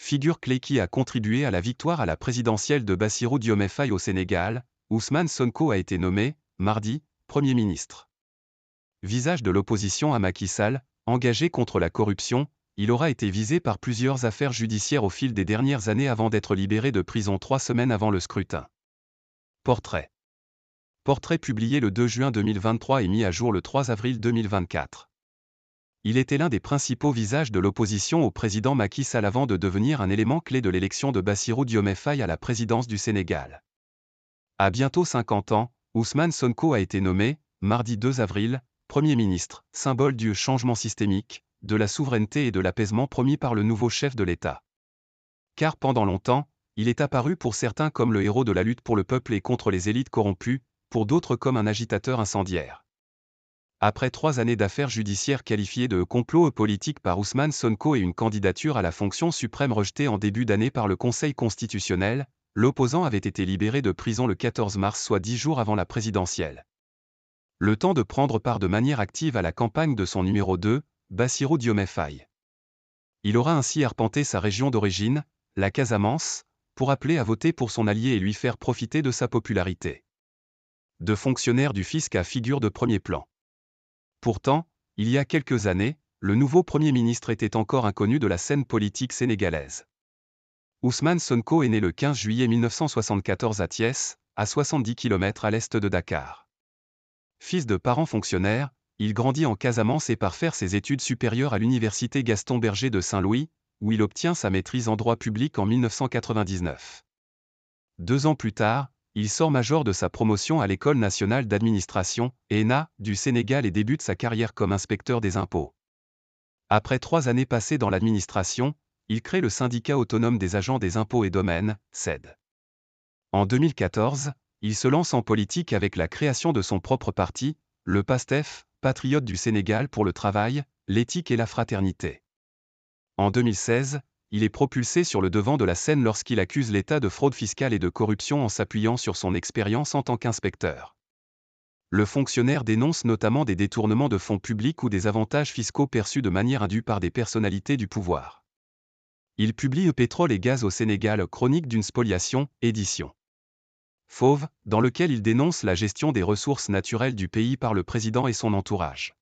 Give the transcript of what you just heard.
figure clé qui a contribué à la victoire à la présidentielle de Bassirou Diomaye Faye au Sénégal, Ousmane Sonko a été nommé, mardi, Premier ministre. Visage de l'opposition à Macky Sall, engagé contre la corruption, il aura été visé par plusieurs affaires judiciaires au fil des dernières années avant d'être libéré de prison 3 semaines avant le scrutin. Portrait. Portrait publié le 2 juin 2023 et mis à jour le 3 avril 2024. Il était l'un des principaux visages de l'opposition au président Macky Sall avant de devenir un élément clé de l'élection de Bassirou Diomaye Faye à la présidence du Sénégal. À bientôt 50 ans, Ousmane Sonko a été nommé, mardi 2 avril, Premier ministre, symbole du changement systémique, de la souveraineté et de l'apaisement promis par le nouveau chef de l'État. Car pendant longtemps, il est apparu pour certains comme le héros de la lutte pour le peuple et contre les élites corrompues, pour d'autres comme un agitateur incendiaire. Après 3 années d'affaires judiciaires qualifiées de complot politique par Ousmane Sonko et une candidature à la fonction suprême rejetée en début d'année par le Conseil constitutionnel, l'opposant avait été libéré de prison le 14 mars, soit 10 jours avant la présidentielle. Le temps de prendre part de manière active à la campagne de son numéro 2, Bassirou Diomaye Faye. Il aura ainsi arpenté sa région d'origine, la Casamance, pour appeler à voter pour son allié et lui faire profiter de sa popularité. De fonctionnaire du fisc à figure de premier plan. Pourtant, il y a quelques années, le nouveau Premier ministre était encore inconnu de la scène politique sénégalaise. Ousmane Sonko est né le 15 juillet 1974 à Thiès, à 70 km à l'est de Dakar. Fils de parents fonctionnaires, il grandit en Casamance et part faire ses études supérieures à l'université Gaston Berger de Saint-Louis, où il obtient sa maîtrise en droit public en 1999. 2 ans plus tard, il sort major de sa promotion à l'École nationale d'administration, ENA, du Sénégal et débute sa carrière comme inspecteur des impôts. Après 3 années passées dans l'administration, il crée le syndicat autonome des agents des impôts et domaines, SAID. En 2014, il se lance en politique avec la création de son propre parti, le PASTEF, Patriotes du Sénégal pour le travail, l'éthique et la fraternité. En 2016, il est propulsé sur le devant de la scène lorsqu'il accuse l'État de fraude fiscale et de corruption en s'appuyant sur son expérience en tant qu'inspecteur. Le fonctionnaire dénonce notamment des détournements de fonds publics ou des avantages fiscaux perçus de manière indue par des personnalités du pouvoir. Il publie Pétrole et gaz au Sénégal, chronique d'une spoliation, édition Fauve, dans lequel il dénonce la gestion des ressources naturelles du pays par le président et son entourage.